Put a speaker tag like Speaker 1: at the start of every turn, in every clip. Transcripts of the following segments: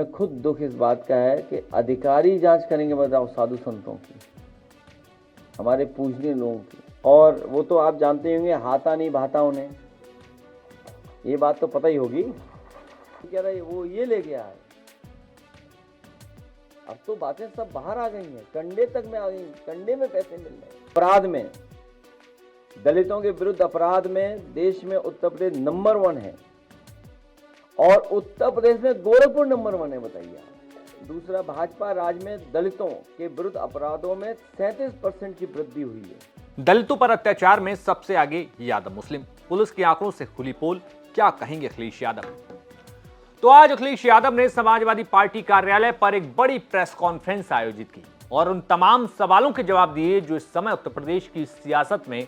Speaker 1: हमें खुद दुख इस बात का है कि अधिकारी जांच करेंगे, बताओ, साधु संतों की, हमारे पूजनीय लोगों की। और वो तो आप जानते होंगे, हाथा नहीं भाता उन्हें, ये बात तो पता ही होगी। कह रहा है वो ये ले गया है। अब तो बातें सब बाहर आ गई हैं, कंडे तक में आ गई, कंडे में पैसे मिल रहे हैं। अपराध में, दलितों के विरुद्ध अपराध में देश में उत्तर प्रदेश नंबर 1 है, और उत्तर प्रदेश में गोरखपुर नंबर 1 है, बताइए आप। दूसरा, भाजपा राज में दलितों के विरुद्ध अपराधों में 37% की वृद्धि हुई है।
Speaker 2: दलितों पर अत्याचार में सबसे आगे यादव मुस्लिम। पुलिस के आंकड़ों से खुली पोल, क्या कहेंगे अखिलेश यादव? तो आज अखिलेश यादव ने समाजवादी पार्टी कार्यालय पर एक बड़ी प्रेस कॉन्फ्रेंस आयोजित की और उन तमाम सवालों के जवाब दिए जो इस समय उत्तर प्रदेश की सियासत में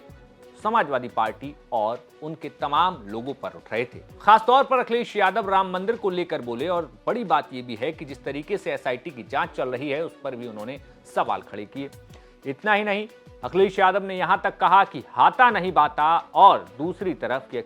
Speaker 2: समाजवादी पार्टी और उनके तमाम लोगों पर उठ रहे थे। खासतौर पर अखिलेश यादव राम मंदिर को लेकर बोले, और बड़ी बात यह भी है कि जिस तरीके से एसआईटी की जांच चल रही है उस पर भी उन्होंने सवाल खड़े किए। इतना ही नहीं, अखिलेश यादव ने यहां तक कहा कि हाथा नहीं बाता, और दूसरी तरफ कि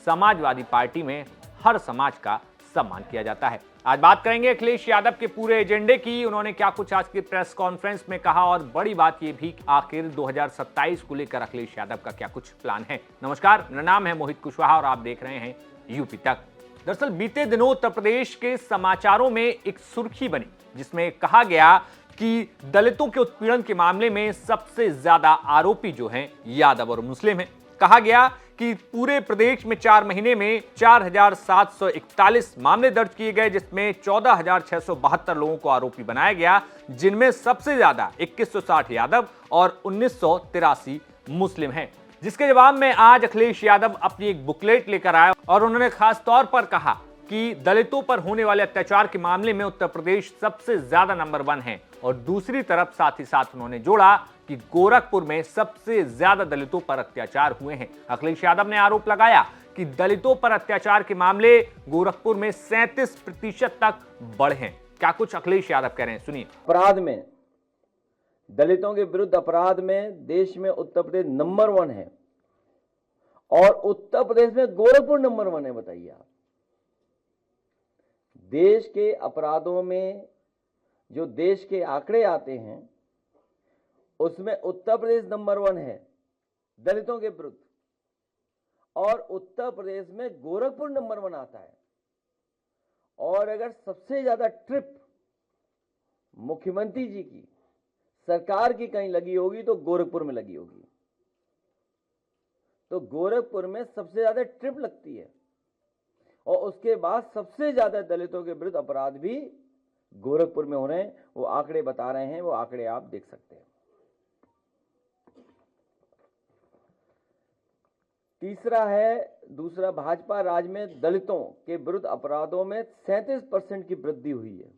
Speaker 2: समाजवादी पार्टी में हर समाज का सम्मान किया जाता है। आज बात करेंगे अखिलेश यादव के पूरे एजेंडे की, उन्होंने क्या कुछ आज की प्रेस कॉन्फ्रेंस में कहा, और बड़ी बात यह भी आखिर 2027 को लेकर अखिलेश यादव का क्या कुछ प्लान है। नमस्कार, मेरा नाम है मोहित कुशवाहा और आप देख रहे हैं यूपी तक। दरअसल बीते दिनों उत्तर प्रदेश के समाचारों में एक सुर्खी बनी जिसमें कहा गया कि दलितों के उत्पीड़न के मामले में सबसे ज्यादा आरोपी जो हैं यादव और मुस्लिम हैं। कहा गया कि पूरे प्रदेश में 4 महीने में 4741 मामले दर्ज किए गए, जिसमें 14672 लोगों को आरोपी बनाया गया, जिनमें सबसे ज्यादा 2160 यादव और 1983 मुस्लिम हैं। जिसके जवाब में आज अखिलेश यादव अपनी एक बुकलेट लेकर आए और उन्होंने खास तौर पर कहा कि दलितों पर होने वाले अत्याचार के मामले में उत्तर प्रदेश सबसे ज्यादा नंबर 1 है, और दूसरी तरफ साथ ही साथ उन्होंने जोड़ा कि गोरखपुर में सबसे ज्यादा दलितों पर अत्याचार हुए हैं। अखिलेश यादव ने आरोप लगाया कि दलितों पर अत्याचार के मामले गोरखपुर में 37% तक बढ़े हैं। क्या कुछ अखिलेश यादव कह रहे हैं, सुनिए।
Speaker 1: अपराध में, दलितों के विरुद्ध अपराध में देश में उत्तर प्रदेश नंबर 1 है, और उत्तर प्रदेश में गोरखपुर नंबर 1 है, बताइए आप। देश के अपराधों में जो देश के आंकड़े आते हैं उसमें उत्तर प्रदेश नंबर 1 है दलितों के विरुद्ध, और उत्तर प्रदेश में गोरखपुर नंबर 1 आता है। और अगर सबसे ज्यादा ट्रिप मुख्यमंत्री जी की सरकार की कहीं लगी होगी तो गोरखपुर में लगी होगी। तो गोरखपुर में सबसे ज्यादा ट्रिप लगती है, और उसके बाद सबसे ज्यादा दलितों के विरुद्ध अपराध भी गोरखपुर में हो रहे हैं। वो आंकड़े बता रहे हैं, वो आंकड़े आप देख सकते हैं। तीसरा है, दूसरा, भाजपा राज में दलितों के विरुद्ध अपराधों में 37% की वृद्धि हुई है,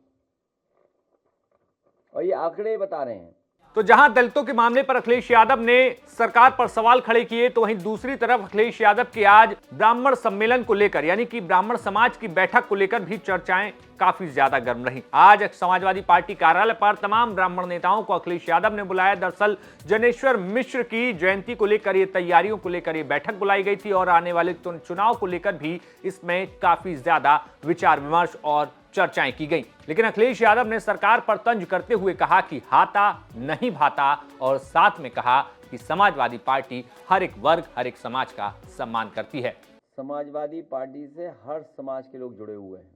Speaker 1: और ये आंकड़े बता रहे हैं।
Speaker 2: तो जहां दलितों के मामले पर अखिलेश यादव ने सरकार पर सवाल खड़े किए, तो वहीं दूसरी तरफ अखिलेश यादव की आज ब्राह्मण सम्मेलन को लेकर, यानी कि ब्राह्मण समाज की बैठक को लेकर भी चर्चाएं काफी ज्यादा गर्म रही। आज समाजवादी पार्टी कार्यालय पर तमाम ब्राह्मण नेताओं को अखिलेश यादव ने बुलाया। दरअसल जनेश्वर मिश्र की जयंती को लेकर, ये तैयारियों को लेकर ये बैठक बुलाई गई थी, और आने वाले चुनाव को लेकर भी इसमें काफी ज्यादा विचार विमर्श और चर्चाएं की गई। लेकिन अखिलेश यादव ने सरकार पर तंज करते हुए कहा कि हाथा नहीं भाता, और साथ में कहा कि समाजवादी पार्टी हर एक वर्ग, हर एक समाज का सम्मान करती है।
Speaker 1: समाजवादी पार्टी से हर समाज के लोग जुड़े हुए हैं,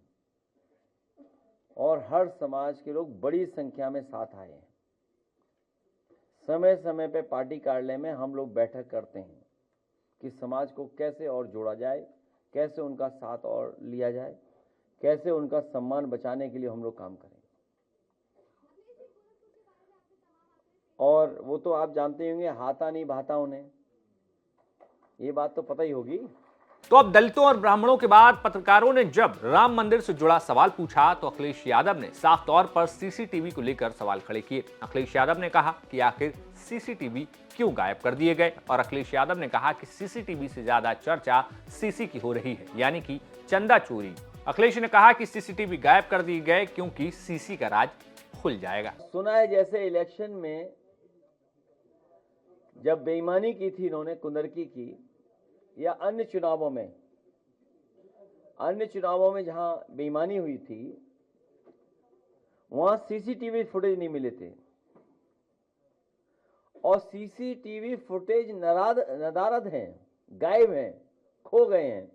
Speaker 1: और हर समाज के लोग बड़ी संख्या में साथ आए हैं। समय समय पे पार्टी कार्यालय में हम लोग बैठक करते हैं कि समाज को कैसे और जोड़ा जाए, कैसे उनका साथ और लिया जाए, कैसे उनका सम्मान बचाने के लिए हम लोग काम करें। और वो तो आप जानते होंगे, हाथा नहीं भाता उन्हें, ये बात तो पता ही होगी।
Speaker 2: तो अब दलितों और ब्राह्मणों के बाद पत्रकारों ने जब राम मंदिर से जुड़ा सवाल पूछा, तो अखिलेश यादव ने साफ तौर पर सीसीटीवी को लेकर सवाल खड़े किए। अखिलेश यादव ने कहा कि आखिर सीसीटीवी क्यों गायब कर दिए गए, और अखिलेश यादव ने कहा कि सीसीटीवी से ज्यादा चर्चा सीसी की हो रही है, यानी कि चंदा चोरी। अखिलेश ने कहा कि सीसीटीवी गायब कर दिए गए क्योंकि सीसी का राज खुल जाएगा।
Speaker 1: सुना है जैसे इलेक्शन में जब बेईमानी की थी इन्होंने, कुंदरकी की, या अन्य चुनावों में जहां बेईमानी हुई थी, वहां सीसीटीवी फुटेज नहीं मिले थे और सीसीटीवी फुटेज नदारद हैं, गायब हैं, खो गए हैं।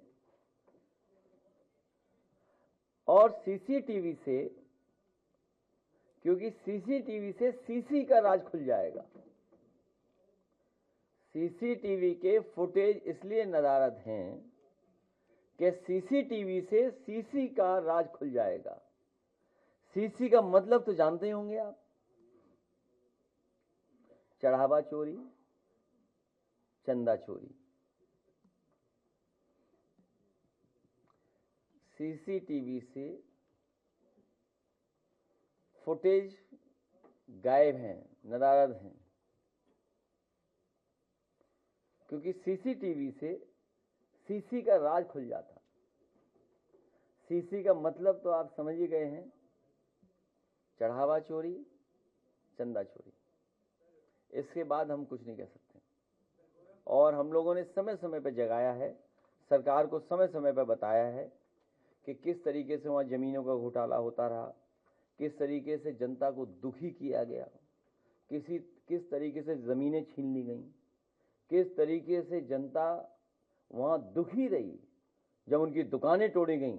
Speaker 1: और सीसीटीवी से, क्योंकि सीसीटीवी से सीसी का राज खुल जाएगा। सीसीटीवी के फुटेज इसलिए नदारद हैं कि सीसीटीवी से सीसी का राज खुल जाएगा। सीसी का मतलब तो जानते ही होंगे आप, चढ़ावा चोरी, चंदा चोरी। सीसीटीवी से फुटेज गायब हैं, नदारद हैं, क्योंकि सीसीटीवी से सीसी का राज खुल जाता। सीसी का मतलब तो आप समझ ही गए हैं, चढ़ावा चोरी, चंदा चोरी। इसके बाद हम कुछ नहीं कह सकते। और हम लोगों ने समय समय पर जगाया है, सरकार को समय समय पर बताया है कि किस तरीके से वहाँ ज़मीनों का घोटाला होता रहा, किस तरीके से जनता को दुखी किया गया, किस तरीके से ज़मीनें छीन ली गईं, किस तरीके से जनता वहाँ दुखी रही। जब उनकी दुकानें तोड़ी गईं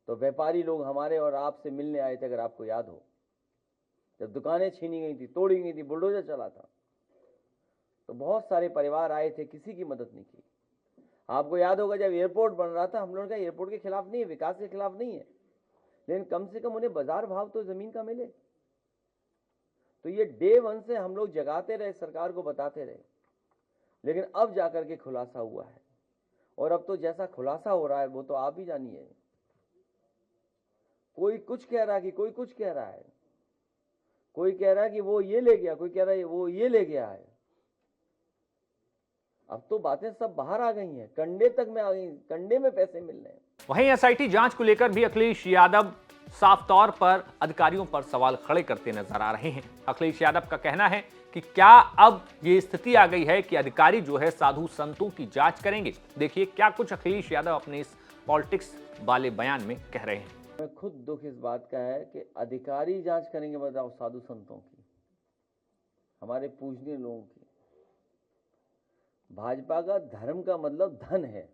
Speaker 1: तो व्यापारी लोग हमारे और आपसे मिलने आए थे, अगर आपको याद हो। जब दुकानें छीनी गई थी, तोड़ी गई थी, बुलडोजर चला था, तो बहुत सारे परिवार आए थे, किसी की मदद नहीं की। आपको याद होगा जब एयरपोर्ट बन रहा था, हम लोगों ने कहा एयरपोर्ट के खिलाफ नहीं है, विकास के खिलाफ नहीं है, लेकिन कम से कम उन्हें बाजार भाव तो जमीन का मिले। तो ये डे वन से हम लोग जगाते रहे, सरकार को बताते रहे, लेकिन अब जाकर के खुलासा हुआ है। और अब तो जैसा खुलासा हो रहा है वो तो आप ही जानिए। कोई कुछ कह रहा है कि कोई कुछ कह रहा है, कोई कह रहा है कि वो ये ले गया, कोई कह रहा है वो ये ले गया है। अब तो बातें सब बाहर आ गई हैं, कंडे तक में आ गई, कंडे में पैसे मिल रहे हैं।
Speaker 2: वहीं एसआईटी जांच को लेकर भी अखिलेश यादव साफ तौर पर अधिकारियों पर सवाल खड़े करते नजर आ रहे हैं। अखिलेश यादव का कहना है कि क्या अब ये स्थिति आ गई है कि अधिकारी जो है साधु संतों की जांच करेंगे। देखिए क्या कुछ अखिलेश यादव अपने इस पॉलिटिक्स वाले बयान में कह रहे हैं।
Speaker 1: मैं खुद दुख इस बात का है कि अधिकारी जांच करेंगे, बताओ, साधु संतों की, हमारे पूजनीय लोगों की। भाजपा का धर्म का मतलब धन है,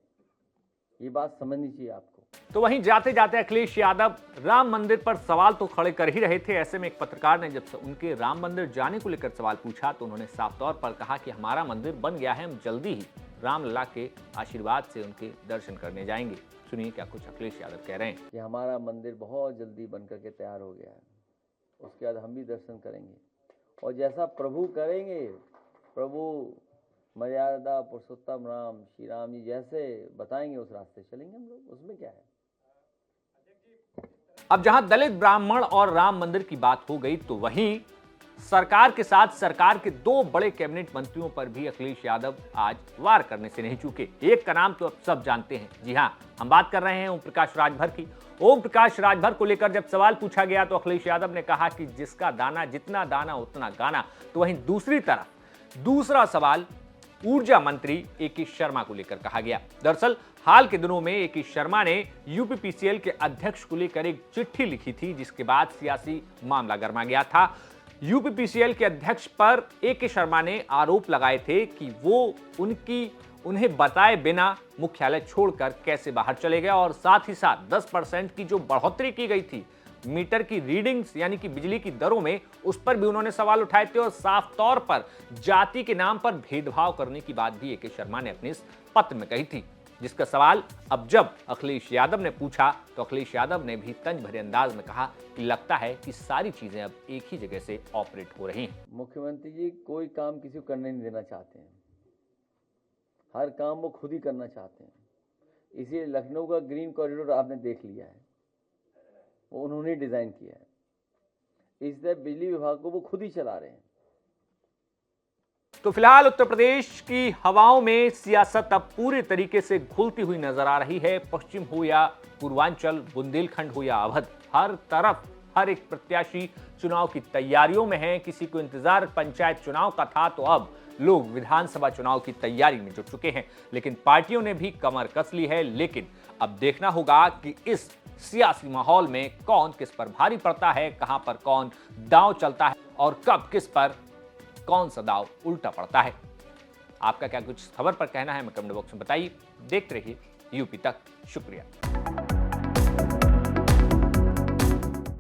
Speaker 1: ये बात समझनी चाहिए आपको।
Speaker 2: तो वहीं जाते जाते अखिलेश यादव राम मंदिर पर सवाल तो खड़े कर ही रहे थे। ऐसे में एक पत्रकार ने जब उनके राम मंदिर जाने को लेकर सवाल पूछा तो उन्होंने साफ तौर पर कहा कि हमारा मंदिर बन गया है, हम जल्दी ही रामलला के आशीर्वाद से उनके दर्शन करने जाएंगे। सुनिए क्या कुछ अखिलेश यादव कह रहे हैं।
Speaker 1: कि हमारा मंदिर बहुत जल्दी बनकर के तैयार हो गया है, उसके बाद हम भी दर्शन करेंगे और जैसा प्रभु करेंगे, प्रभु मर्यादा पुरुषोत्तम राम श्री राम जी जैसे बताएंगे उस रास्ते चलेंगे हम लोग, उसमें क्या है।
Speaker 2: अब जहां दलित ब्राह्मण और राम मंदिर की बात हो गई तो वहीं सरकार के साथ सरकार के दो बड़े कैबिनेट मंत्रियों पर भी अखिलेश यादव आज वार करने से नहीं चूके। एक का नाम तो अब सब जानते हैं, जी हां, हम बात कर रहे हैं ओम प्रकाश राजभर की। ओम प्रकाश राजभर को लेकर जब सवाल पूछा गया तो अखिलेश यादव ने कहा कि जिसका दाना जितना दाना उतना गाना। तो वहीं दूसरी तरफ दूसरा सवाल ऊर्जा मंत्री ए.के. शर्मा को लेकर कहा गया। दरअसल हाल के दिनों में ए.के. शर्मा ने यूपीपीसीएल के अध्यक्ष को लेकर एक चिट्ठी लिखी थी, जिसके बाद सियासी मामला गर्मा गया था। यूपीपीसीएल के अध्यक्ष पर ए.के. शर्मा ने आरोप लगाए थे कि वो उन्हें बताए बिना मुख्यालय छोड़कर कैसे बाहर चले गए और साथ ही साथ 10% की जो बढ़ोतरी की गई थी मीटर की रीडिंग्स यानी कि बिजली की दरों में, उस पर भी उन्होंने सवाल उठाए थे और साफ तौर पर जाति के नाम पर भेदभाव करने की बात भी ए.के. शर्मा ने अपने इस पत्र में कही थी, जिसका सवाल अब जब अखिलेश यादव ने पूछा तो अखिलेश यादव ने भी तंज भरे अंदाज में कहा कि लगता है कि सारी चीजें अब एक ही जगह से ऑपरेट हो रही हैं।
Speaker 1: मुख्यमंत्री जी कोई काम किसी को करने नहीं देना चाहते हैं, हर काम वो खुद ही करना चाहते हैं। इसीलिए लखनऊ का ग्रीन कॉरिडोर आपने देख लिया है, वो उन्होंने डिजाइन किया है। इस तरह बिजली विभाग को वो खुद ही चला रहे हैं।
Speaker 2: तो फिलहाल उत्तर प्रदेश की हवाओं में सियासत अब पूरी तरीके से घुलती हुई नजर आ रही है। पश्चिम हो या पूर्वांचल, बुंदेलखंड हो या अवध, हर तरफ हर एक प्रत्याशी चुनाव की तैयारियों में है। किसी को इंतजार पंचायत चुनाव का था तो अब लोग विधानसभा चुनाव की तैयारी में जुट चुके हैं। लेकिन पार्टियों ने भी कमर कस ली है। लेकिन अब देखना होगा कि इस सियासी माहौल में कौन किस पर भारी पड़ता है, कहां पर कौन दांव चलता है और कब किस पर कौन सा दांव उल्टा पड़ता है। आपका क्या कुछ खबर पर कहना है, हमें कमेंट बॉक्स में बताइए। देखते रहिए यूपी तक। शुक्रिया।